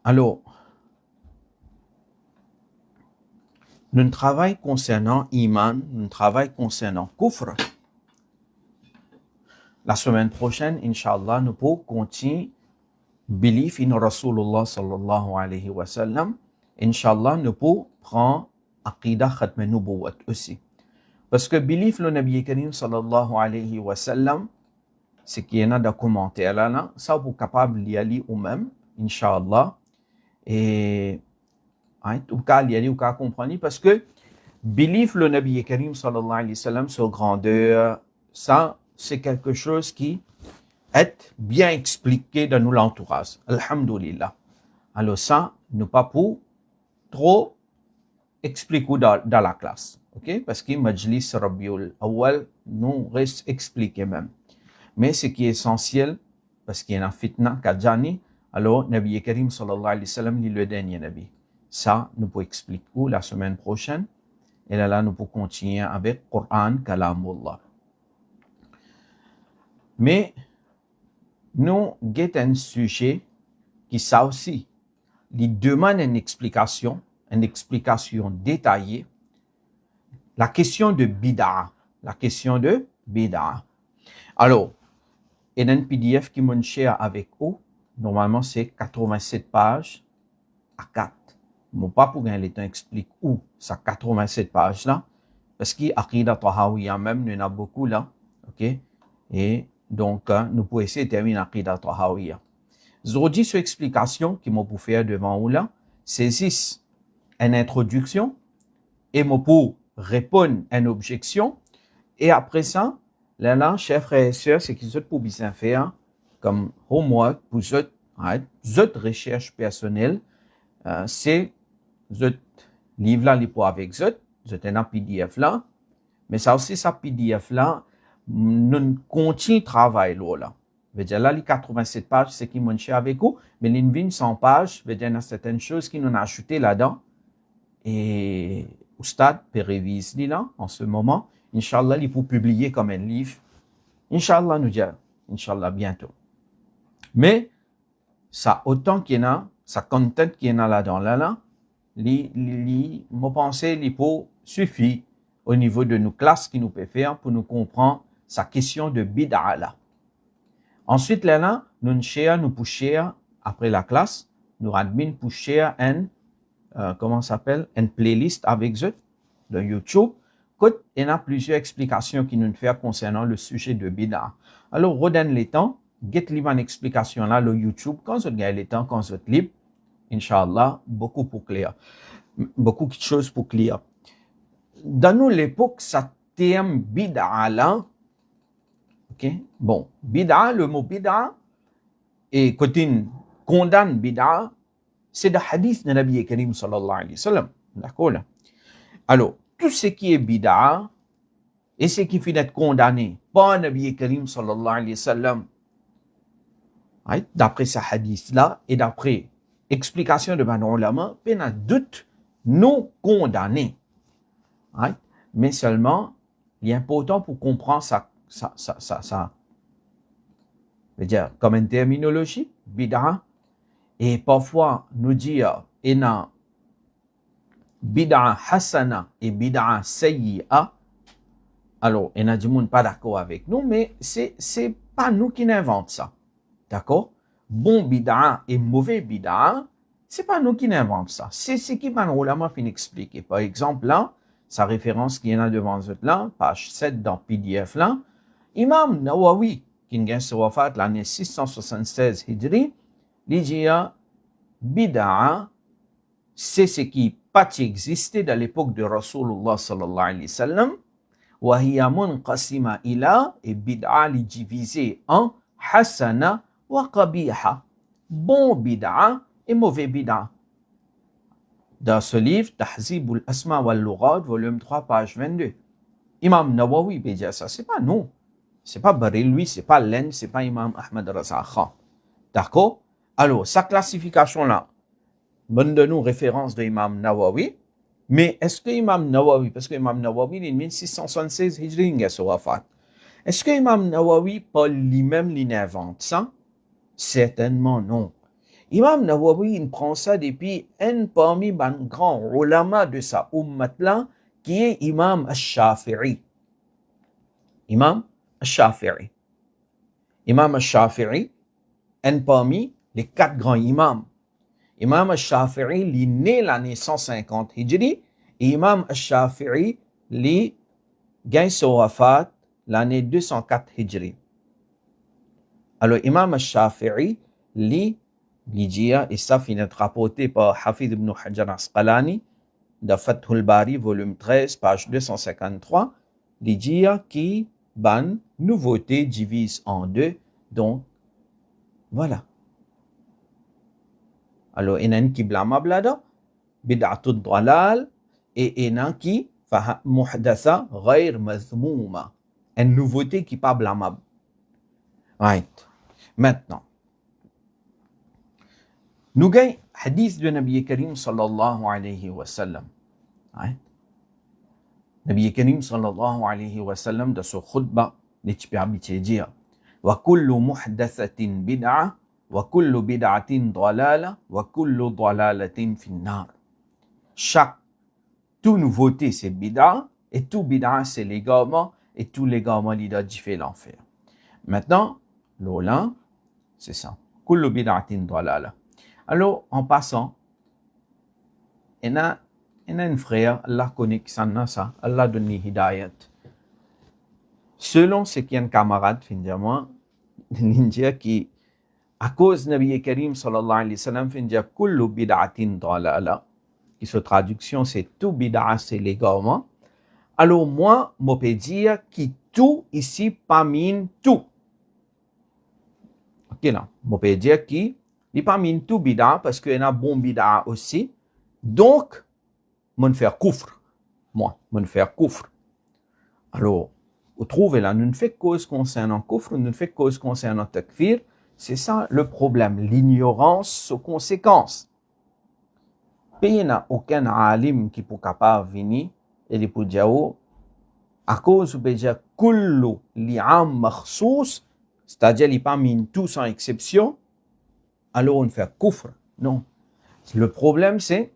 Alors, nous travaillons concernant Iman, nous travaillons concernant Kufr. La semaine prochaine, Inch'Allah, nous pourrons continuer Belief in Rasulullah sallallahu alayhi wa sallam. Inch'Allah, nous pourrons prendre Aqidah Khatm Nubuwat aussi. Parce que Belief le Nabi Karim sallallahu alayhi wa sallam, ce qui est dans commentaire là, ça vous capable d'y aller ou même, Inch'Allah. Et ou qu'à y aller ou qu'à comprendre parce que Belief le Nabi Karim sallallahu alayhi wa sallam sur grandeur, ça c'est quelque chose qui est bien expliqué dans nous l'entourage. Alhamdulillah. Alors ça, nous pas pour trop expliquer dans la classe. OK? Parce que Majlis Rabiul Awal nous reste expliqué même. Mais ce qui est essentiel, parce qu'il y a un fitna kadjani, alors Nabi Karim sallallahu alayhi wa sallam, il est le dernier Nabi. Ça, nous pouvons expliquer la semaine prochaine. Et là, nous pouvons continuer avec Coran, Kalamullah. Mais, nous avons un sujet qui, ça aussi, il demande une explication détaillée. La question de bid'a. Alors, il y a un PDF qui m'a share avec vous. Normalement, c'est 87 pages à 4. Je ne vais pas pour gagner le temps expliquer où ça 87 pages là. Parce qu'il y a Aqidah Tahawiyya même, il y en a beaucoup là. OK? Et donc, nous pouvons essayer de terminer Aqidah Tahawiyya. Aujourd'hui, cette explication qui m'a pour faire devant vous là, c'est une introduction et m'a pour répondre à une objection. Et après ça, là, chers frères et sœurs, c'est qu'ils ont pour bien faire comme homework pour votre recherche personnelle. C'est votre livre là, pour avec votre un PDF là. Mais ça aussi, ça PDF là, nous continuons travail là. Veut dire là, les 87 pages, c'est qui m'ont cher avec vous, mais les 100 pages, veut dire il y a certaines choses qui nous ont ajoutées là-dedans. Et au stade, peut réviser là, en ce moment. Inch'Allah, il faut publier comme un livre. Inch'Allah, nous dire, Inch'Allah, bientôt. Mais, ça, autant qu'il y en a, ça content qu'il y en a là-dedans, moi, pensais, il faut suffit au niveau de nos classes qui nous peut faire pour nous comprendre sa question de bid'a là. Ensuite, là, nous share, après la classe, nous admin pour share une playlist avec eux, de YouTube. Il y a plusieurs explications qui nous font concernant le sujet de bid'a. Alors, redonne les temps, get libre une explication là, le YouTube, quand vous avez le temps, quand vous êtes libre, Inch'Allah, beaucoup de choses pour clair. Dans nous, l'époque, ça terme bid'a là, ok? Bon, bid'a, le mot bid'a, et quand on condamne bid'a, c'est le hadith de Nabi Karim sallallahu alayhi wa sallam. D'accord? Alors, tout ce qui est bid'a, et ce qui finit d'être condamné par Nabi Karim sallallahu alayhi wa sallam, d'après ce hadith-là, et d'après explication de Banu Ulama, il y a doute non condamné. Mais seulement, il est important pour comprendre ça. C'est-à-dire, comme une terminologie, bid'a, et parfois, nous dire, il y a bid'a hasana et bid'a sayyi'a. Alors, il y a du monde pas d'accord avec nous, mais c'est pas nous qui inventons ça. D'accord? Bon bid'a et mauvais bid'a, c'est pas nous qui inventons ça. C'est ce qui Banu Ulama fin expliquer. Par exemple, là, sa référence qui est là devant vous là, page 7 dans PDF là, Imam Nawawi, qui est sur wafat l'année 676 Hijri, il dit bid'a, c'est ce qui pas existé dans l'époque de Rasulullah sallallahu alayhi wa sallam, wa hiya munqasima ila, et bid'a li divisé en hasana wa qabiha, bon bid'a et mauvais bid'a. Dans ce livre, Tahzib al-Asma wal-Lughat, volume 3, page 22. Imam Nawawi peut dire ça, c'est pas nous. C'est pas Baréloui, c'est pas Len, c'est pas Imam Ahmad Raza Khan. D'accord? Alors, sa classification-là, donne de nous référence de Imam Nawawi, mais est-ce que Imam Nawawi, parce que Imam Nawawi, il est 1676 Hijri, il est wafat. Est-ce que Imam Nawawi, pas lui-même, l'invente ça? Certainement non. Imam Nawawi, il prend ça depuis un parmi les grands ulama de sa ummat là, qui est Imam al-Shafi'i. Imam al-Shafi'i. Imam al-Shafi'i, un parmi les 4 grands imams. Imam al-Shafi'i, il est né l'année 150 Hijri, et Imam al-Shafi'i, il gagne son wafat l'année 204 Hijri. Alors, Imam al-Shafi'i, il dit, et ça finit rapporté par Hafid ibn Hajar Asqalani, dans Fathul Bari, volume 13, page 253, il dit qui ban nouveauté divise en deux. Donc, voilà. Alors, il y a un qui blâme blada, bid'atul dalal, et il y a un qui muhdatha ghayr mazmouma. Une nouveauté qui n'est pas blâmable. Right. Maintenant, nous avons hadith de Nabi Karim sallallahu alayhi wa sallam. Right. Nabi Karim sallallahu alayhi wa sallam, dans son khutbah, il dit wa kullu muhdathatin bid'a wa kullu bid'atin dalala wa kullu dalalatin finnar. Chaque toute nouveauté c'est bid'a et tout bid'a c'est l'égarement et tout l'égarement il a fait l'enfer. Maintenant, l'olan, c'est ça. Kullu bid'atin dalala. Alors, en passant, il y a un frère, Allah connaît qui s'en a ça, Allah donne hidayat. Selon ce qu'il y a un camarade, finalement, l'India qui, à cause de Nabi Karim sallallahu alayhi wa sallam, fin dire kullu bid'atin dalala, qui sa traduction c'est tout bid'a c'est l'égarement. Alors moi, je peux dire que tout ici parmi tout. Ok là, je peux dire que il parmi tout bid'a parce qu'il y a un bon bid'a aussi. Donc, je faire kufr. Moi, je faire kufr. Alors, vous trouvez là, nous ne fait cause concernant kufr, nous ne fait cause concernant takfir. C'est ça le problème, l'ignorance aux conséquences. Il n'y a aucun alim qui peut capable venir et il peut dire à cause de dire kullu li'am makhsous, c'est-à-dire il pas mis tout sans exception, alors on fait kufr. Non. Le problème c'est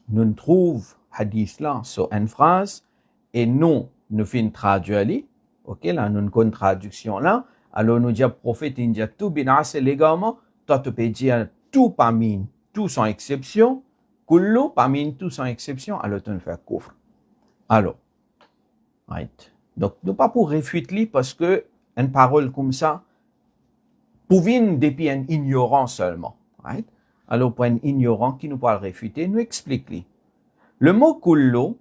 nous ne trouvons hadith là sur une phrase et nous faisons traduire ok là nous une traduction là, alors nous dit prophète il dit tout bid'a c'est légalement, toi tu peux dire tout parmi tout sans exception. Kullu, parmi tous sans exception, alors tu ne fais kufr. Alors, right. Donc, nous pas pour réfuter parce que une parole comme ça, pour venir depuis un ignorant seulement. Right. Alors, pour un ignorant qui nous parle réfuter, nous explique. Le mot kullu,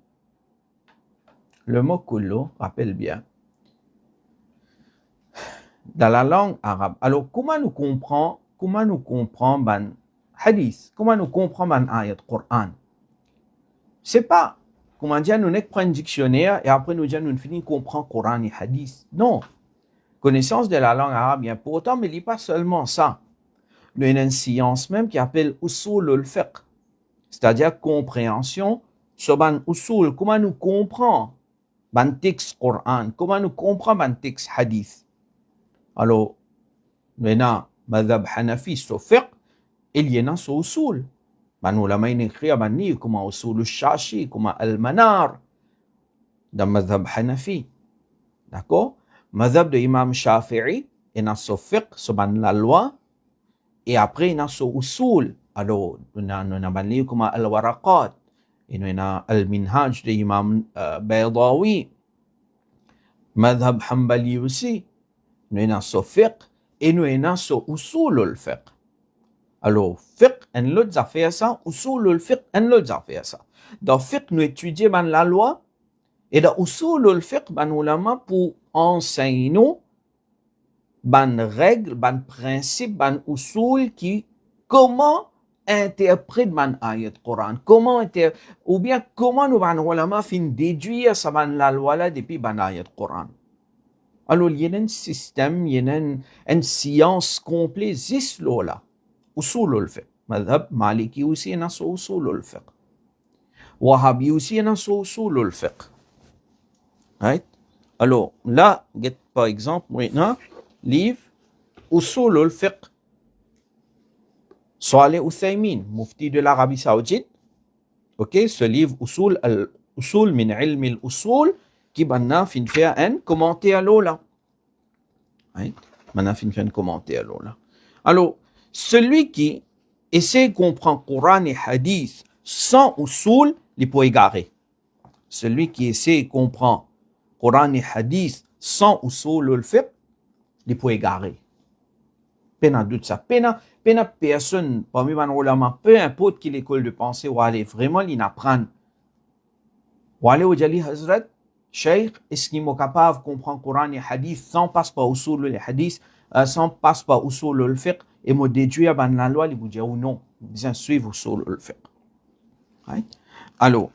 rappelle bien, dans la langue arabe. Alors, comment nous comprenons ben hadith, comment nous comprenons ben ayat Coran? C'est pas, comment dire, nous n'avons pas un dictionnaire et après nous disons, nous finissons comprendre Coran et hadith. Non. Connaissance de la langue arabe est importante, mais il n'y a pas seulement ça. Il y a une science même qui s'appelle usul al-fiqh, c'est-à-dire compréhension sur ban usul, comment nous comprenons ban texte Coran, comment nous comprenons ban texte hadith. Alors, il y a madhab hanafi sur fiqh, il y en a sur usul. ban ulama ini écrit ban comme usul al-shashi, comme al-manar dans madhab hanafi. D'accord? Madhab de Imam Shafi'i, il y a sur fiqh, sur ban la loi, et après il y a sur usul. Alors, il y a ban comme al-waraqat, il y a al-minhaj de Imam Baydawi, madhab hanbali aussi. Nous avons sur fiqh et nous avons sur usul al-fiqh. Alors, fiqh, en l'autre affaire ça, usul al-fiqh, en l'autre affaire ça. Dans fiqh, nous étudions la loi et dans usul al-fiqh, nous ulama pour enseigner nous règles, principes, usul qui comment interpréter ayat Coran, ou bien comment nous ulama fin déduire ça la loi là depuis ayat Coran. Alors, il y a un système, il y a une science complète, c'est là. Usul al-fiqh. Madhab Maliki aussi, il y a usul al-fiqh. Wahhabi aussi, il y a usul al-fiqh. Right? Alors, là, par exemple, maintenant, livre usul al-fiqh Saleh Uthaymin, mufti de l'Arabie Saoudite, ok, ce livre Usul min ilm al-usul, qui maintenant fin faire un commentaire là. Right? Maintenant fin faire un commentaire là. Alors, celui qui essaie de comprendre Coran et Hadith sans usul, il peut égarer. Celui qui essaie de comprendre Coran et Hadith sans usul al-fiqh, il peut égarer. Peine à doute ça. Peine à personne parmi les ulama, peu importe qui l'école de pensée ou aller vraiment l'inapprendre. Ou aller au Jali Hazrat, Cheikh, est-ce qu'il est capable de comprendre Coran et Hadith sans passer par usul le Hadith, sans passer par usul le fiqh, et me déduire dans la loi, il vous dire ou non, bien suivre usul le fiqh. Right? Alors,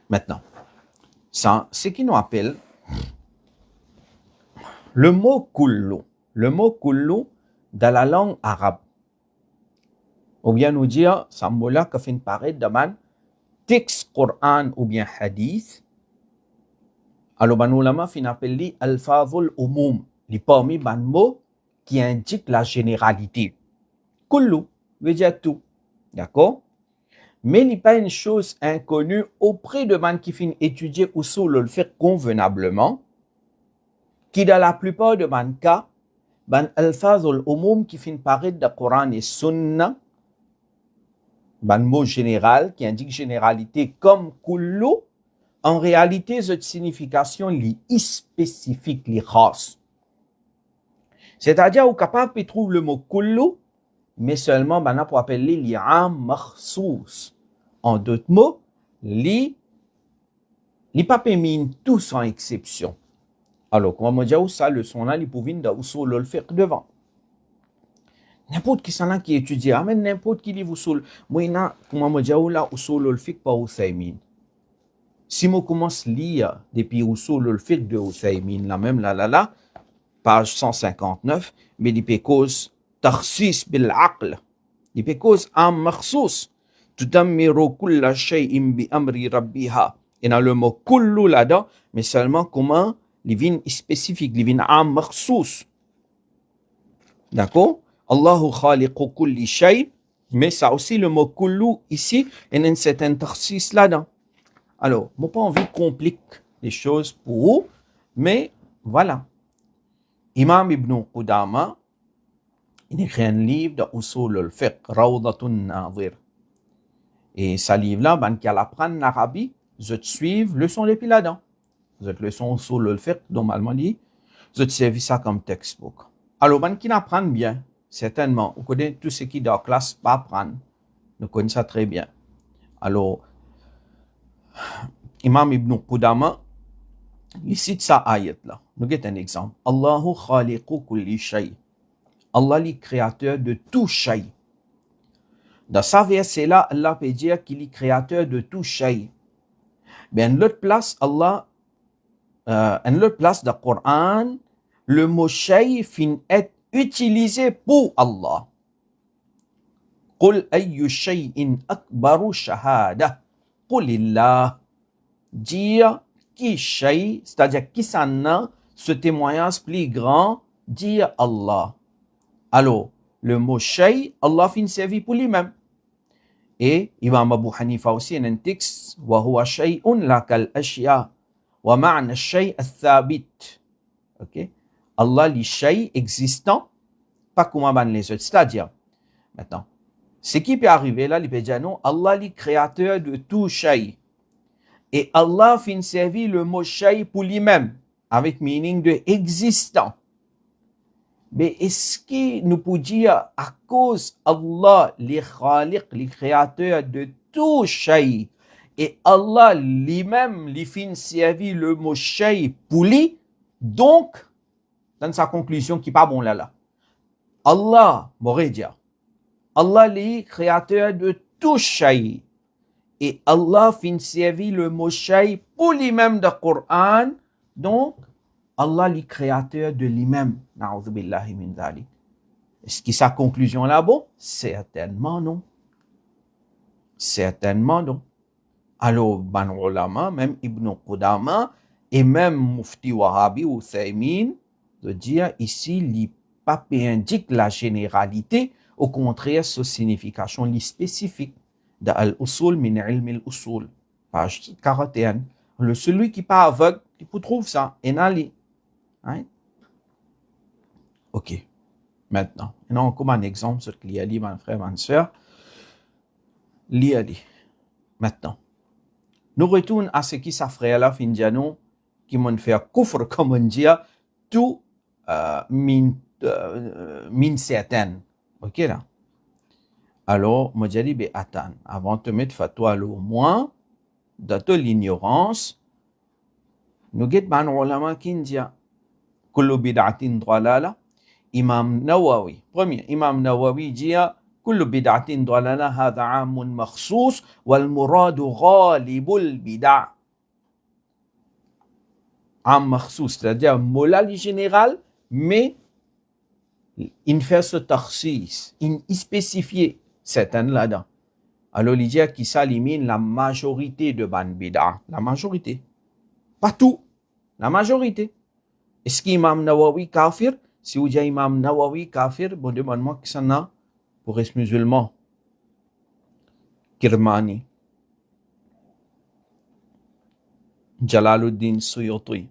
maintenant, ça, ce qui nous appelle le mot kullu. Le mot kullu dans la langue arabe. Ou bien nous dire, ça me que fin paraître demande texte Coran ou bien hadith. Alors, ban ulama fin appelle al-fadhul umum, les parmi ban mots qui indiquent la généralité. Kullu veut dire tout. D'accord? Mais il n'y a pas une chose inconnue auprès de man qui fin étudier usul al-fiqh convenablement, qui dans la plupart de man cas, ban al-fadhul umum qui fin paraître de Coran et Sunna, ban mot général qui indique généralité comme kullu, en réalité, cette signification est spécifique, est khas. C'est-à-dire, au capable de trouver le mot kullu, mais seulement, on peut appeler li'am makhsous. En d'autres mots, les pas permis tout sans exception. Alors, comment on dit ça, le son là, il peut venir d'usul al-fiqh devant. N'importe qui s'en a qui étudie, mais n'importe qui livre usul. Moi, comment on dit là, usul al-fiqh par Uthaymin. Si je commence à lire depuis usul al-fiqh de Uthaymin, la même là, page 159, mais il peut cause takhsis bil aql. Il peut cause am makhsous. Tudammiru kulla shay'in bi amri rabbiha. Et dans le mot kullu là-dedans, mais seulement comment il vient spécifique, il vient am makhsous. D'accord? Allahu khaliqu kulli shay, mais ça aussi le mot kullu ici, il y a un certain takhsis là-dedans. Alors, je n'ai pas envie de compliquer les choses pour vous, mais voilà. Imam Ibn Qudama, il a écrit un livre de Usul al-Fiqh, Rawdatun Nadir. Et ce livre-là, qui a l'apprendre l'Arabie, je te suive, leçon depuis là-dedans. Vous êtes leçon Usul al-Fiqh, normalement dit, je te servis ça comme textbook. Alors, qui n'apprend bien, certainement, vous connaissez tout ce qui est dans la classe, pas apprendre. Nous connaissons ça très bien. Alors, Imam Ibn Qudama, il cite sa ayat là. Nous avons un exemple. Allahu khaliqu kulli shay. Allah est créateur de tout shay. Dans sa verset là, Allah peut dire qu'il est créateur de tout shay. Mais en l'autre place, Allah, en l'autre place du Coran, le mot shay fin est utilisé pour Allah. Qul ayyu shay'in akbaru shahada. Qulillah. Dire qui shay, c'est-à-dire qui s'en a, ce témoignage plus grand, dire Allah. Alors, le mot shay, Allah fin servi pour lui-même. Et Imam Abu Hanifa aussi, un texte, wa huwa shay'un la kal ashya, wa ma'na shay al-thabit. Ok? Allah li shay existant, pas comme les autres. C'est-à-dire, maintenant, ce qui peut arriver là, il peut dire non, Allah li créateur de tout shay. Et Allah fin servi le mot shay pour lui-même, avec meaning de existant. Mais est-ce que nous pouvons dire à cause Allah, les khaliq, les créateurs de tout shay, et Allah lui-même, lui fin servi le mot shay pour lui, donc, dans sa conclusion qui n'est pas bon là. Allah, m'aurait dit, Allah est créateur de tout shay. Et Allah fin servi le mot shay pour lui-même dans le Coran. Donc, Allah est créateur de lui-même. Na'udhu billahi min dhalik. Est-ce que sa conclusion là bon? Certainement non. Certainement non. Alors, ban ulama, même Ibn Qudama, et même Mufti Wahabi ou Uthaymin, de dire ici, l'IPAP indique la généralité, au contraire, sa signification spécifique. De Al-Usul min ilm al-Usul, page 41. Celui qui pas aveugle, il peut trouver ça. Et ali. Hein? OK. Maintenant, on comme un exemple sur l'IALI, mon frère, ma soeur. L'IALI. Maintenant, nous retournons à ce qui s'affrait là, Findiano, qui m'ont fait couvre, comme on dit, tout min certaine. OK là? Alors, moi j'ai dit, attends, avant de mettre fatwa au moins, de l'ignorance, nous guette ban ulama qui dit, kullu bid'atin dalala. Imam Nawawi. Premier, Imam Nawawi dit كل بدعة ضلالة هذا عام مخصوص والمراد غالب البدع. عام مخصوص, c'est-à-dire molal général, mais il fait ce takhsis, il spécifie certaines là-dedans. Alors il dit qu'il s'élimine la majorité de ban bid'a, la majorité. Pas tout, la majorité. Est-ce qu'Imam Nawawi kafir? Si vous dites Imam Nawawi kafir, bon demande-moi qui s'en a pour les musulmans. Kirmani, Jalaluddin Suyuti,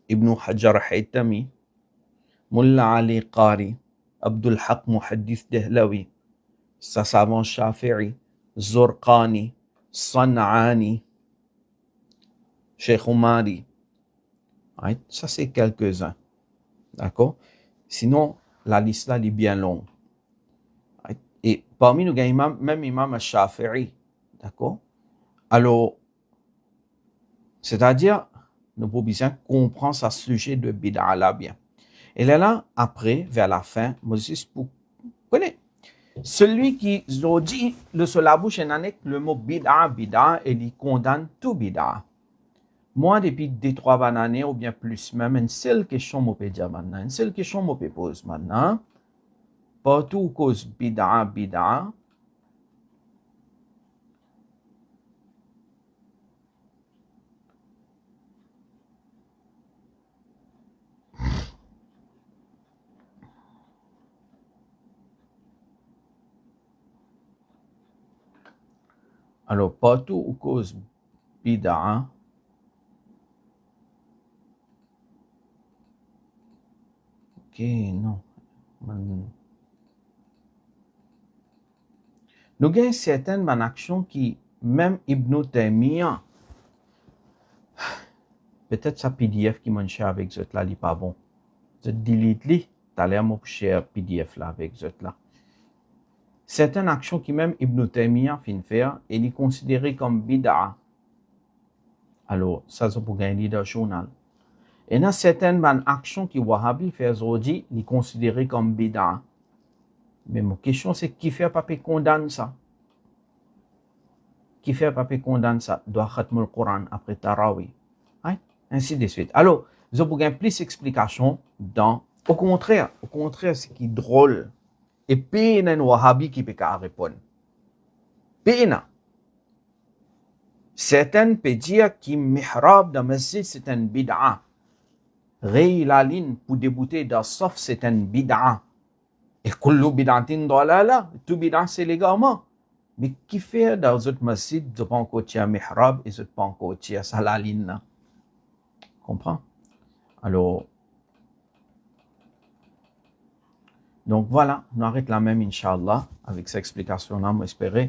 Ibn Hajar Haytami, Mullah Ali Qari, Abdul Haq Muhaddith Dehlawi, sa savant Shafi'i, Zurqani, San'ani, Sheikh Umari. Ça c'est quelques-uns. D'accord? Sinon, la liste là est bien longue. Et parmi nous, il y a même Imam al-Shafi'i. D'accord? Alors, c'est-à-dire, nous pouvons bien comprendre ce sujet de bid'a là bien. Et là, après, vers la fin, Moses, vous connaissez, celui qui dit sur la bouche le mot bid'a, et il condamne tout bid'a. Moi, depuis 2-3 années, ou bien plus même, une seule question je peux dire maintenant, une seule question je peux poser maintenant. Partout cause bid'a. Alors, partout où cause bid'a, ok, non. Nous avons certaines actions qui, même Ibn Taymiyyah, peut-être ça PDF qui m'a cher avec ce là, il n'est pas bon. Je delete li, t'as l'air mon cher PDF là avec ce là. Certaines actions qui même Ibn Taymiyyah fin faire, et il est considéré comme bid'a. Alors, ça c'est pour gagner dans le journal. Et dans certaines actions qui Wahhabi fait aujourd'hui, il est considéré comme bid'a. Mais ma question c'est qui fait papier condamne ça? Qui fait papier condamne ça? Doit khatm le Coran après Tarawih. Hein? Ainsi de suite. Alors, je vous donne plus d'explications dans. Au contraire, ce qui est drôle. Et peine un Wahhabi qui peut répondre. Peine. Certains peuvent dire que mihrab dans masjid c'est un bid'a. Ray la ligne pour débuter dans sauf c'est un bid'a. Et kullu bid'atin dalala, tout bid'a c'est légalement. Mais qui fait dans cette masjid de pas encore tirer mihrab et de pas encore tirer ça la ligne. Comprends? Alors, donc voilà, on arrête là même, Inch'Allah, avec cette explication-là, on espère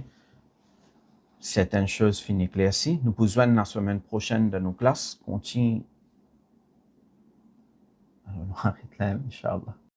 certaines choses finissent éclaircies. Nous pouvons la semaine prochaine de nos classes, continue. Alors, on arrête là, Inch'Allah.